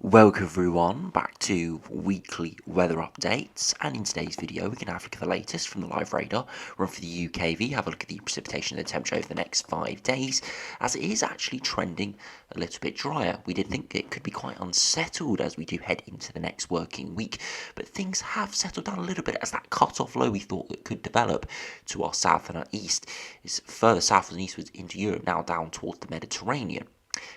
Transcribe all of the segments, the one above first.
Welcome everyone back to weekly weather updates, and in today's video we're going to have a look at the latest from the live radar, run for the UKV, have a look at the precipitation and the temperature over the next 5 days, as it is actually trending a little bit drier. We did think it could be quite unsettled as we do head into the next working week, but things have settled down a little bit as that cut-off low we thought that could develop to our south and our east is further southwards and eastwards into Europe, now down towards the Mediterranean.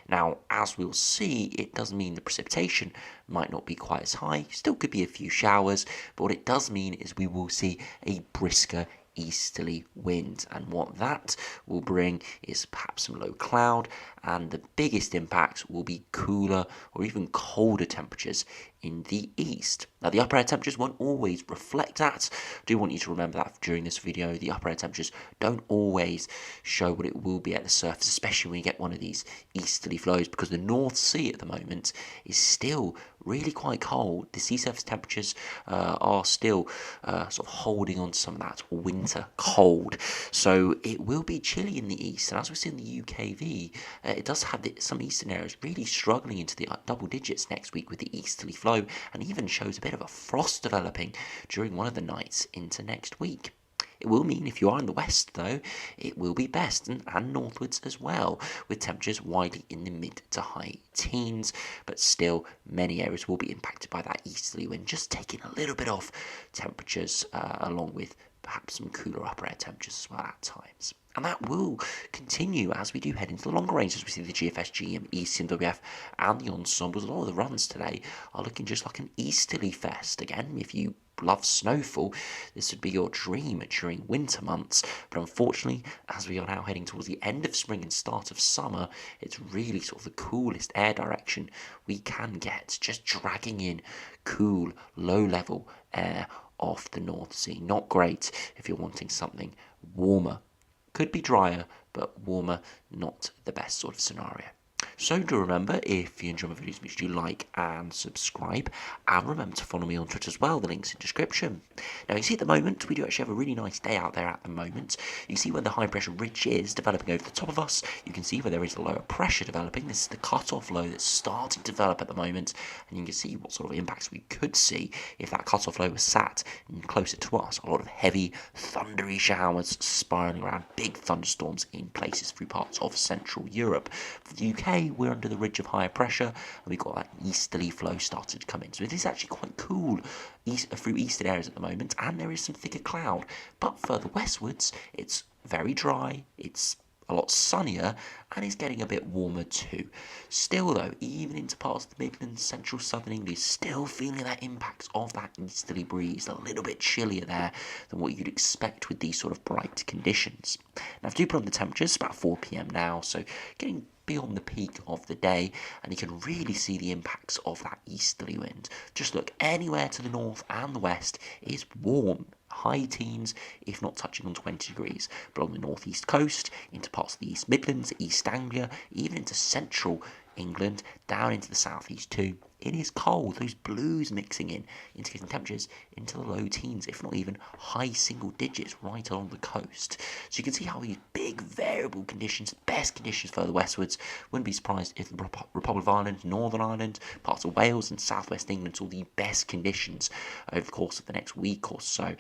Now, as we'll see, it does mean the precipitation might not be quite as high, still could be a few showers, but what it does mean is we will see a brisker easterly wind, and what that will bring is perhaps some low cloud, and the biggest impacts will be cooler or even colder temperatures in the east. Now, the upper air temperatures won't always reflect that. I do want you to remember that during this video, the upper air temperatures don't always show what it will be at the surface, especially when you get one of these easterly flows, because the North Sea at the moment is still really quite cold. The sea surface temperatures are still sort of holding on to some of that winter cold, so it will be chilly in the east. And as we see in the UKV, it does have some eastern areas really struggling into the double digits next week with the easterly flow, and even shows a bit of a frost developing during one of the nights into next week. It will mean if you are in the west, though, it will be best and northwards as well, with temperatures widely in the mid to high teens, but still many areas will be impacted by that easterly wind, just taking a little bit off temperatures along with perhaps some cooler upper air temperatures as well at times. And that will continue as we do head into the longer ranges. We see the GFS, GM, ECMWF and the ensembles. A lot of the runs today are looking just like an easterly fest. Again, if you love snowfall, this would be your dream during winter months, but unfortunately, as we are now heading towards the end of spring and start of summer, it's really sort of the coolest air direction we can get, just dragging in cool, low-level air off the North Sea. Not great if you're wanting something warmer. Could be drier, but warmer, not the best sort of scenario. So do remember, if you enjoy my videos, make sure you like and subscribe, and remember to follow me on Twitter as well, the link's in description. Now you see at the moment, we do actually have a really nice day out there at the moment. You can see where the high pressure ridge is developing over the top of us, you can see where there is a lower pressure developing. This is the cut-off low that's starting to develop at the moment, and you can see what sort of impacts we could see if that cut-off low was sat closer to us. A lot of heavy, thundery showers spiraling around, big thunderstorms in places through parts of Central Europe. For the UK, we're under the ridge of higher pressure, and we've got that easterly flow started to come in. So it is actually quite cool through eastern areas at the moment, and there is some thicker cloud. But further westwards, it's very dry, it's a lot sunnier, and it's getting a bit warmer too. Still though, even into parts of the Midlands, central southern England, still feeling that impact of that easterly breeze, a little bit chillier there than what you'd expect with these sort of bright conditions. Now, if you do put on the temperatures, about 4 p.m. now, so getting beyond the peak of the day, and you can really see the impacts of that easterly wind. Just look, anywhere to the north and the west is warm, high teens, if not touching on 20 degrees. But along the northeast coast, into parts of the East Midlands, East Anglia, even into central England, down into the southeast too, it is cold. Those blues mixing in, indicating temperatures into the low teens, if not even high single digits, right along the coast. So you can see how these big variable conditions, best conditions further westwards. Wouldn't be surprised if the Republic of Ireland, Northern Ireland, parts of Wales and southwest England saw the best conditions over the course of the next week or so.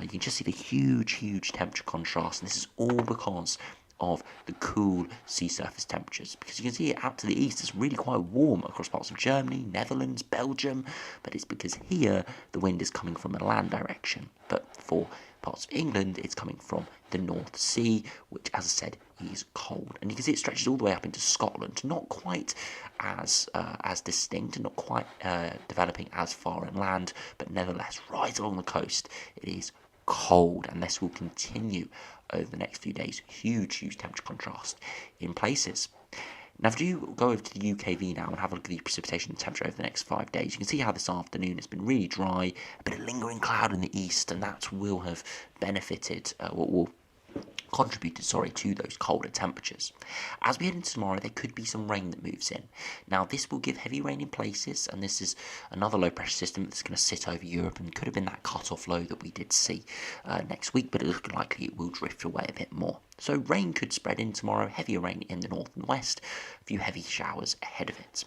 You can just see the huge temperature contrast, and this is all because of the cool sea surface temperatures, because you can see it out to the east it's really quite warm across parts of Germany, Netherlands, Belgium, but it's because here the wind is coming from a land direction, but for parts of England it's coming from the North Sea, which, as I said, is cold. And you can see it stretches all the way up into Scotland, not quite as distinct and not quite developing as far inland, but nevertheless right along the coast it is cold, and this will continue over the next few days. Huge temperature contrast in places. Now, if you go over to the UKV now and have a look at the precipitation and temperature over the next 5 days, you can see how this afternoon has been really dry, a bit of lingering cloud in the east, and that will have benefited, contributed to those colder temperatures. As we head into tomorrow, there could be some rain that moves in. Now, this will give heavy rain in places, and this is another low pressure system that's going to sit over Europe, and could have been that cut-off low that we did see next week, but it looks likely it will drift away a bit more. So rain could spread in tomorrow, heavier rain in the north and west, a few heavy showers ahead of it.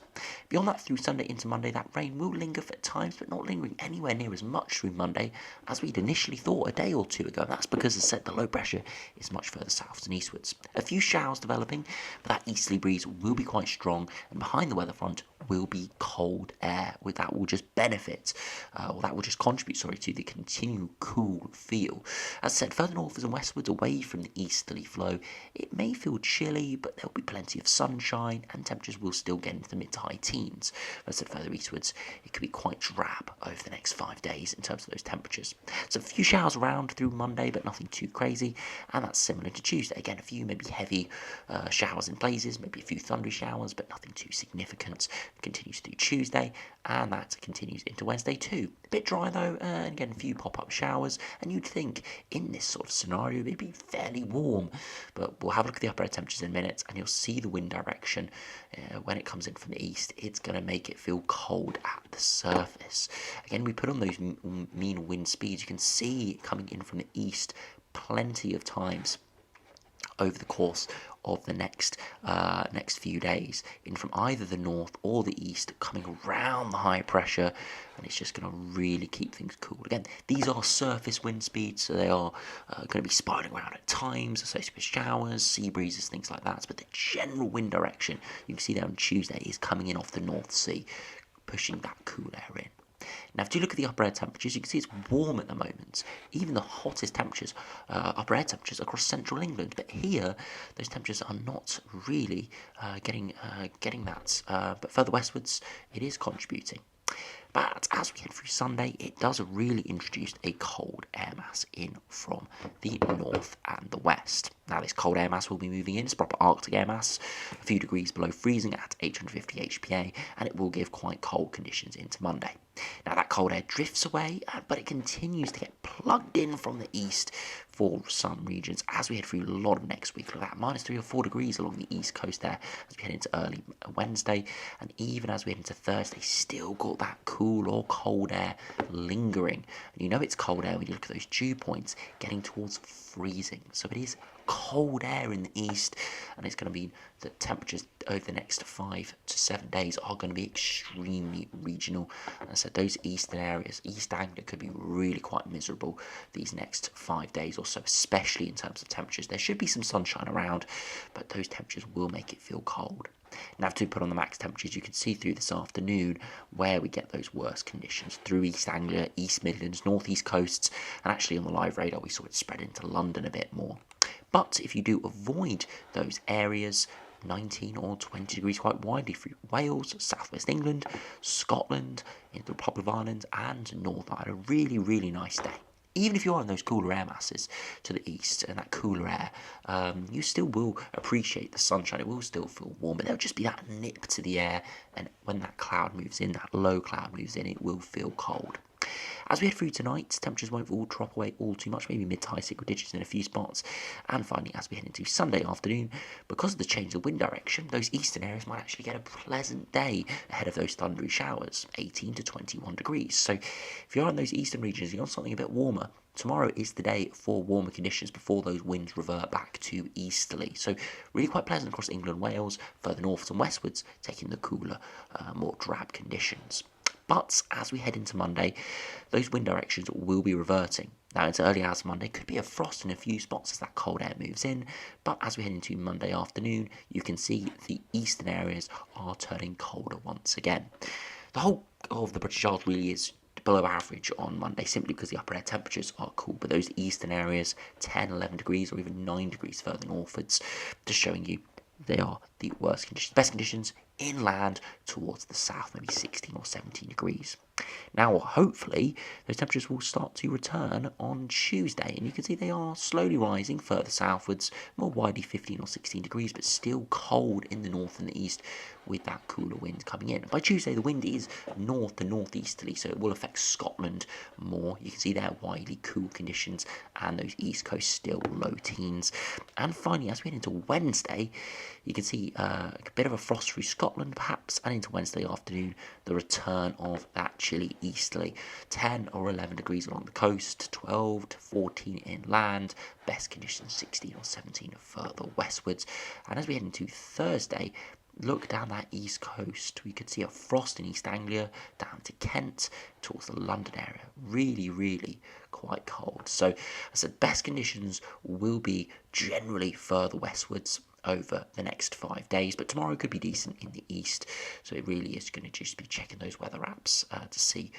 Beyond that, through Sunday into Monday, that rain will linger for times, but not lingering anywhere near as much through Monday as we'd initially thought a day or two ago. That's because, as I said, the low pressure is much further south and eastwards. A few showers developing, but that easterly breeze will be quite strong, and behind the weather front will be cold air. With that will just benefit, or that will just contribute, to the continued cool feel. As I said, further northwards and westwards, away from the easterly flow, it may feel chilly, but there'll be plenty of sunshine, and temperatures will still get into the mid to high teens. As I said, further eastwards, it could be quite drab over the next 5 days in terms of those temperatures. So a few showers around through Monday, but nothing too crazy, and that's similar to Tuesday. Again, a few maybe heavy showers in places, maybe a few thundery showers, but nothing too significant. Continues through Tuesday, and that continues into Wednesday too. A bit dry though, and again a few pop-up showers, and you'd think in this sort of scenario it'd be fairly warm, but we'll have a look at the upper air temperatures in a minute, and you'll see the wind direction when it comes in from the east. It's going to make it feel cold at the surface. Again, we put on those mean wind speeds. You can see it coming in from the east plenty of times over the course of the next few days, in from either the north or the east, coming around the high pressure, and it's just going to really keep things cool. Again, these are surface wind speeds, so they are going to be spiraling around at times, associated with showers, sea breezes, things like that. But the general wind direction, you can see there on Tuesday, is coming in off the North Sea, pushing that cool air in. Now, if you look at the upper air temperatures, you can see it's warm at the moment. Even the hottest temperatures, upper air temperatures across central England. But here, those temperatures are not really getting that. But further westwards, it is contributing. But as we head through Sunday, it does really introduce a cold air mass in from the north and the west. Now, this cold air mass will be moving in. It's a proper Arctic air mass, a few degrees below freezing at 850 HPA, and it will give quite cold conditions into Monday. Now, that cold air drifts away, but it continues to get plugged in from the east for some regions as we head through a lot of next week. Look at that, -3 or 4 degrees along the east coast there as we head into early Wednesday, and even as we head into Thursday, still got that cool or cold air lingering. And you know it's cold air when you look at those dew points getting towards freezing. So it is cold air in the east, and it's going to be the temperatures over the next 5 to 7 days are going to be extremely regional. And so those eastern areas, East Anglia, could be really quite miserable these next 5 days or so, especially in terms of temperatures. There should be some sunshine around, but those temperatures will make it feel cold. Now, to put on the max temperatures, you can see through this afternoon where we get those worst conditions through East Anglia, East Midlands, North East coasts, and actually on the live radar we saw it spread into London a bit more. But if you do avoid those areas, 19 or 20 degrees quite widely through Wales, southwest England, Scotland, into the Republic of Ireland, and Northern Ireland. A really, really nice day. Even if you are in those cooler air masses to the east and that cooler air, you still will appreciate the sunshine. It will still feel warm, but there'll just be that nip to the air, and when that cloud moves in, that low cloud moves in, it will feel cold. As we head through tonight, temperatures won't all drop away all too much, maybe mid to high single digits in a few spots. And finally, as we head into Sunday afternoon, because of the change of wind direction, those eastern areas might actually get a pleasant day ahead of those thundery showers, 18 to 21 degrees. So if you're in those eastern regions, you want something a bit warmer, tomorrow is the day for warmer conditions before those winds revert back to easterly. So really quite pleasant across England, Wales, further northwards and westwards, taking the cooler, more drab conditions. But as we head into Monday, those wind directions will be reverting. Now, into early hours of Monday, could be a frost in a few spots as that cold air moves in. But as we head into Monday afternoon, you can see the eastern areas are turning colder once again. The whole of the British Isles really is below average on Monday, simply because the upper air temperatures are cool. But those eastern areas, 10, 11 degrees or even 9 degrees further northwards, just showing you they are the worst conditions. Best conditions inland towards the south, maybe 16 or 17 degrees. Now, hopefully, those temperatures will start to return on Tuesday, and you can see they are slowly rising further southwards, more widely 15 or 16 degrees, but still cold in the north and the east with that cooler wind coming in. By Tuesday, the wind is north to northeasterly, so it will affect Scotland more. You can see there widely cool conditions, and those east coast still low teens. And finally, as we head into Wednesday, you can see a bit of a frost through Scotland. Scotland perhaps, and into Wednesday afternoon, the return of that chilly easterly. 10 or 11 degrees along the coast, 12 to 14 inland, best conditions 16 or 17 further westwards. And as we head into Thursday, look down that east coast, we could see a frost in East Anglia, down to Kent, towards the London area. Really, really quite cold. So, as I said, best conditions will be generally further westwards over the next 5 days, but tomorrow could be decent in the east. So it really is going to just be checking those weather apps to see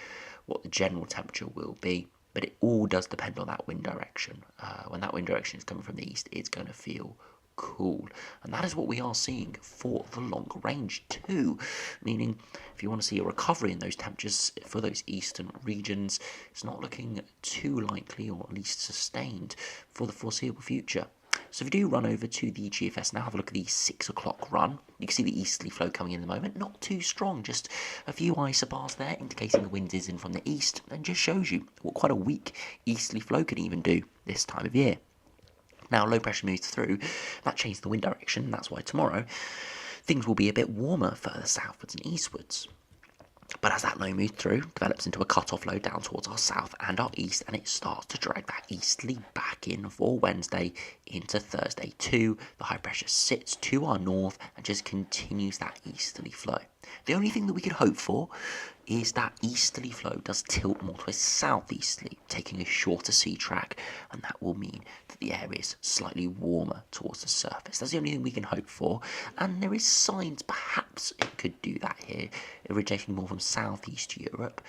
what the general temperature will be. But it all does depend on that wind direction. When that wind direction is coming from the east, it's going to feel cool, and that is what we are seeing for the longer range too, meaning if you want to see a recovery in those temperatures for those eastern regions, it's not looking too likely, or at least sustained, for the foreseeable future. So if you do run over to the GFS now, have a look at the 6 o'clock run. You can see the easterly flow coming in at the moment, not too strong, just a few isobars there indicating the wind is in from the east, and just shows you what quite a weak easterly flow can even do this time of year. Now, low pressure moves through, that changes the wind direction, and that's why tomorrow things will be a bit warmer further southwards and eastwards. But as that low moves through, develops into a cut-off low down towards our south and our east, and it starts to drag that easterly back in for Wednesday into Thursday too. The high pressure sits to our north and just continues that easterly flow. The only thing that we could hope for is that easterly flow does tilt more to a southeasterly, taking a shorter sea track, and that will mean that the area is slightly warmer towards the surface. That's the only thing we can hope for, and there is signs perhaps it could do that here, originating more from southeast Europe.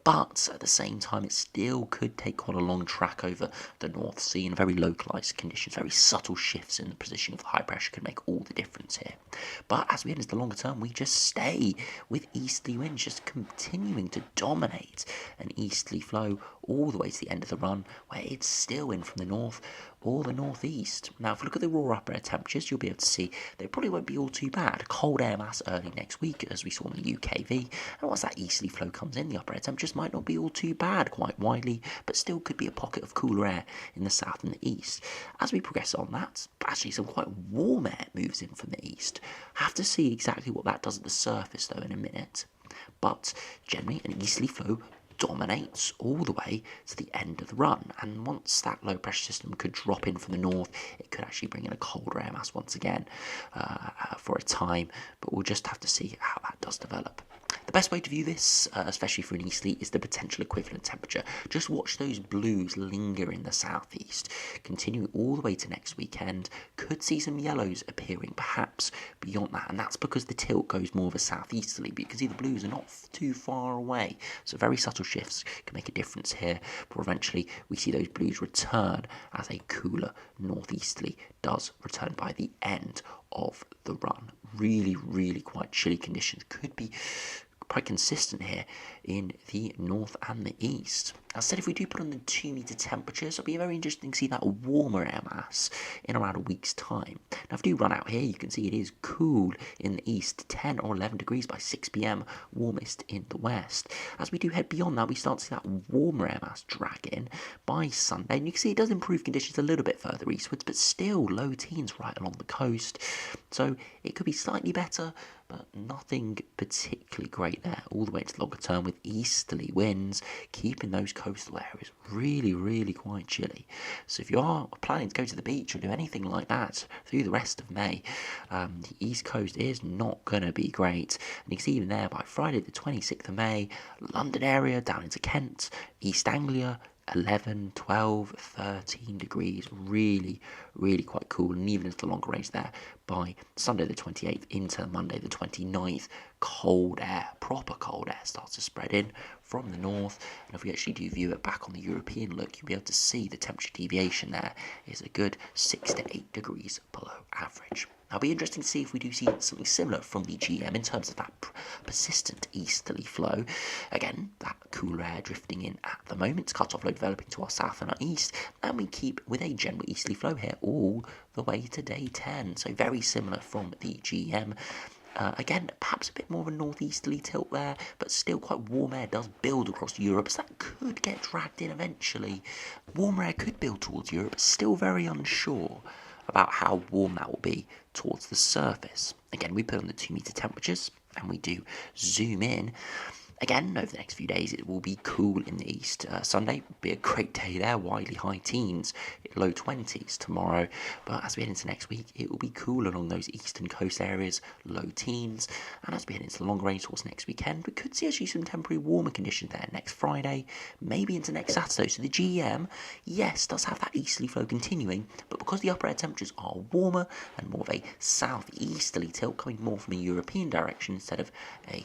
But at the same time, it still could take quite a long track over the North Sea in very localised conditions. Very subtle shifts in the position of the high pressure can make all the difference here. But as we head into the longer term, we just stay with easterly winds just continuing to dominate an easterly flow all the way to the end of the run, where it's still in from the north or the northeast. Now, if we look at the raw upper air temperatures, you'll be able to see they probably won't be all too bad. Cold air mass early next week, as we saw in the UKV, and once that easterly flow comes in, the upper air temperatures might not be all too bad quite widely, but still could be a pocket of cooler air in the south and the east. As we progress on that, actually some quite warm air moves in from the east. Have to see exactly what that does at the surface though in a minute. But generally an easterly flow dominates all the way to the end of the run, and once that low pressure system could drop in from the north, it could actually bring in a colder air mass once again for a time, but we'll just have to see how that does develop. The best way to view this, especially for an easterly, is the potential equivalent temperature. Just watch those blues linger in the southeast, continuing all the way to next weekend. Could see some yellows appearing perhaps beyond that, and that's because the tilt goes more of a southeasterly, but you can see the blues are not too far away, so very subtle shifts can make a difference here, but eventually we see those blues return as a cooler northeasterly does return by the end of the run. Really, really quite chilly conditions could be quite consistent here in the north and the east. As I said, if we do put on the 2-metre temperatures, it'll be very interesting to see that warmer air mass in around a week's time. Now, if you do run out here, you can see it is cool in the east, 10 or 11 degrees by 6 p.m, warmest in the west. As we do head beyond that, we start to see that warmer air mass drag in by Sunday, and you can see it does improve conditions a little bit further eastwards, but still low teens right along the coast. So it could be slightly better, but nothing particularly great there, all the way to the longer term with easterly winds, keeping those coastal areas really, really quite chilly. So if you are planning to go to the beach or do anything like that through the rest of May, the east coast is not going to be great. And you can see even there by Friday the 26th of May, London area down into Kent, East Anglia, 11, 12, 13 degrees, really, really quite cool, and even into the longer range there by Sunday the 28th into Monday the 29th, cold air, proper cold air starts to spread in from the north, and if we actually do view it back on the European look, you'll be able to see the temperature deviation there is a good 6 to 8 degrees below average. Now, it'll be interesting to see if we do see something similar from the GM in terms of that persistent easterly flow. Again, that cooler air drifting in at the moment, cut-off low developing to our south and our east, and we keep with a general easterly flow here all the way to day 10. So very similar from the GM. Again, perhaps a bit more of a northeasterly tilt there, but still quite warm air does build across Europe, so that could get dragged in eventually. Warmer air could build towards Europe, still very unsure about how warm that will be towards the surface. Again, we put on the 2-meter temperatures and we do zoom in. Again, over the next few days, it will be cool in the east. Sunday will be a great day there, widely high teens, low 20s tomorrow. But as we head into next week, it will be cool along those eastern coast areas, low teens. And as we head into the longer range towards next weekend, we could see actually some temporary warmer conditions there next Friday, maybe into next Saturday. So the GEM, yes, does have that easterly flow continuing, but because the upper air temperatures are warmer and more of a southeasterly tilt coming more from a European direction instead of a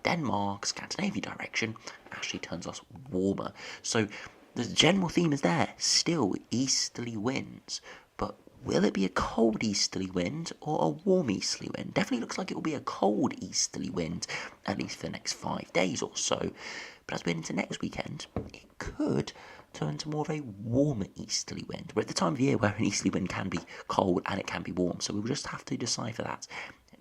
Denmark, Scandinavia direction, actually turns us warmer. So the general theme is there, still easterly winds, but will it be a cold easterly wind or a warm easterly wind? Definitely looks like it will be a cold easterly wind, at least for the next 5 days or so. But as we head into next weekend, it could turn to more of a warmer easterly wind. We're at the time of year where an easterly wind can be cold and it can be warm, so we will just have to decipher that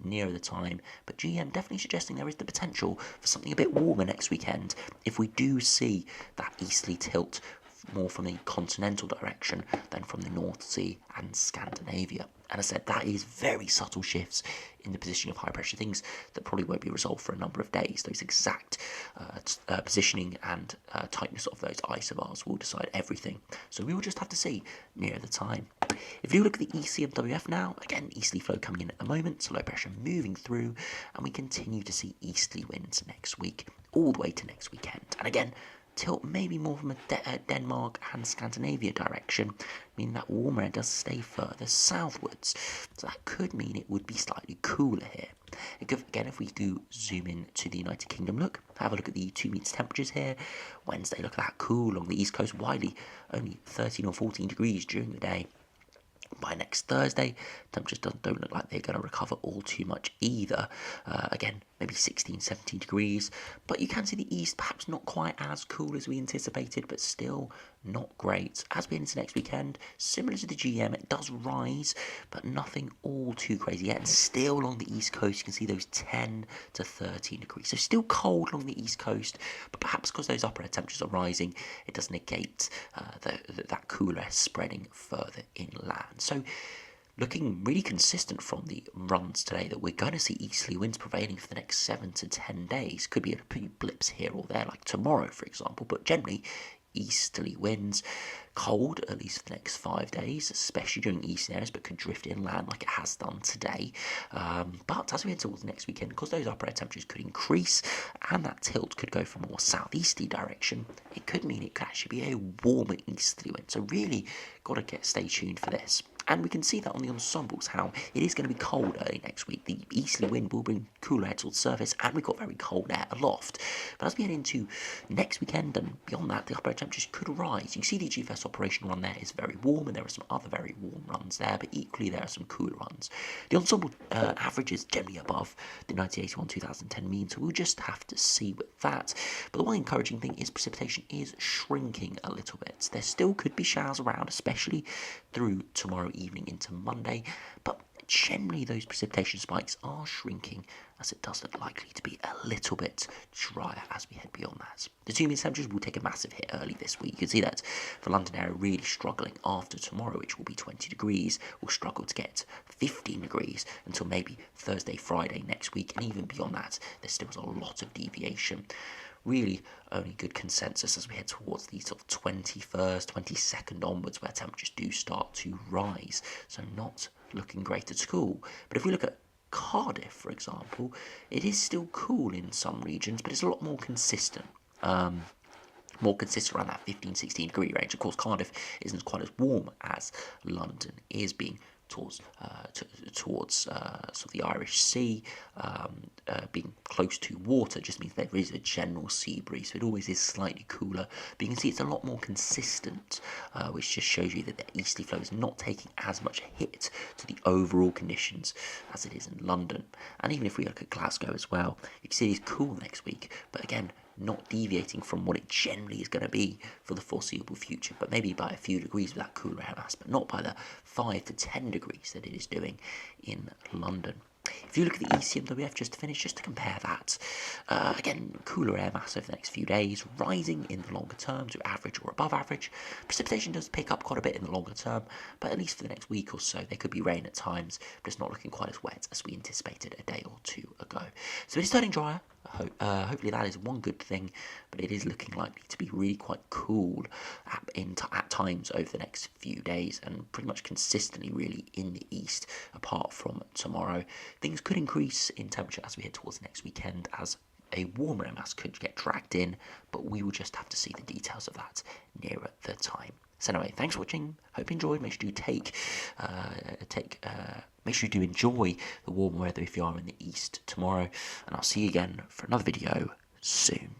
nearer the time. But GM definitely suggesting there is the potential for something a bit warmer next weekend if we do see that easterly tilt more from the continental direction than from the North Sea and Scandinavia. And I said that is very subtle shifts in the position of high pressure, things that probably won't be resolved for a number of days. Those exact positioning and tightness of those isobars will decide everything. So we will just have to see near the time. If you look at the ECMWF now, again, easterly flow coming in at the moment, so low pressure moving through, and we continue to see easterly winds next week, all the way to next weekend. And again, tilt maybe more from a Denmark and Scandinavia direction, meaning that warmer air does stay further southwards. So that could mean it would be slightly cooler here. Again, if we do zoom in to the United Kingdom look, have a look at the 2 meter temperatures here. Wednesday, look at that, cool along the east coast, widely only 13 or 14 degrees during the day. By next Thursday, temperatures don't look like they're going to recover all too much either. Again, maybe 16, 17 degrees. But you can see the east perhaps not quite as cool as we anticipated, but still not great. As we head into next weekend, similar to the GM, it does rise, but nothing all too crazy yet. And still along the east coast, you can see those 10 to 13 degrees. So still cold along the east coast, but perhaps because those upper air temperatures are rising, it does negate that cooler air spreading further inland. So looking really consistent from the runs today that we're going to see easterly winds prevailing for the next 7 to 10 days. Could be a few blips here or there, like tomorrow, for example, but generally easterly winds. Cold, at least for the next 5 days, especially during eastern areas, but could drift inland like it has done today. But as we head towards the next weekend, because those upper air temperatures could increase and that tilt could go from a more southeasterly direction, it could mean it could actually be a warmer easterly wind. So really got to stay tuned for this. And we can see that on the ensembles, how it is going to be cold early next week. The easterly wind will bring cooler air towards the surface, and we've got very cold air aloft. But as we head into next weekend and beyond that, the upper air temperatures could rise. You can see the GFS operation run there is very warm, and there are some other very warm runs there, but equally there are some cooler runs. The ensemble average is generally above the 1981-2010 mean, so we'll just have to see with that. But the one encouraging thing is precipitation is shrinking a little bit. There still could be showers around, especially through tomorrow evening into Monday, but generally those precipitation spikes are shrinking, as it does look likely to be a little bit drier as we head beyond that. The 2 meter temperatures will take a massive hit early this week. You can see that the London area really struggling after tomorrow, which will be 20 degrees. We'll struggle to get 15 degrees until maybe Thursday, Friday next week, and even beyond that, there still is a lot of deviation. Really only good consensus as we head towards the sort of 21st, 22nd onwards, where temperatures do start to rise. So not looking great at all. But if we look at Cardiff, for example, it is still cool in some regions, but it's a lot more consistent. More consistent around that 15-16 degree range. Of course, Cardiff isn't quite as warm as London is, being towards sort of the Irish Sea, being close to water just means there is a general sea breeze, so it always is slightly cooler, but you can see it's a lot more consistent, which just shows you that the easterly flow is not taking as much a hit to the overall conditions as it is in London. And even if we look at Glasgow as well, you can see it's cool next week, but again, not deviating from what it generally is going to be for the foreseeable future, but maybe by a few degrees with that cooler air mass, but not by the 5 to 10 degrees that it is doing in London. If you look at the ECMWF just to finish, just to compare that, again, cooler air mass over the next few days, rising in the longer term to average or above average. Precipitation does pick up quite a bit in the longer term, but at least for the next week or so, there could be rain at times, but it's not looking quite as wet as we anticipated a day or two ago. So it is turning drier. Hopefully that is one good thing, but it is looking likely to be really quite cool at times over the next few days, and pretty much consistently really in the east, apart from tomorrow. Things could increase in temperature as we head towards next weekend, as a warmer air mass could get dragged in, but we will just have to see the details of that nearer the time. So anyway, thanks for watching. Hope you enjoyed. Make sure you do enjoy the warm weather if you are in the east tomorrow, and I'll see you again for another video soon.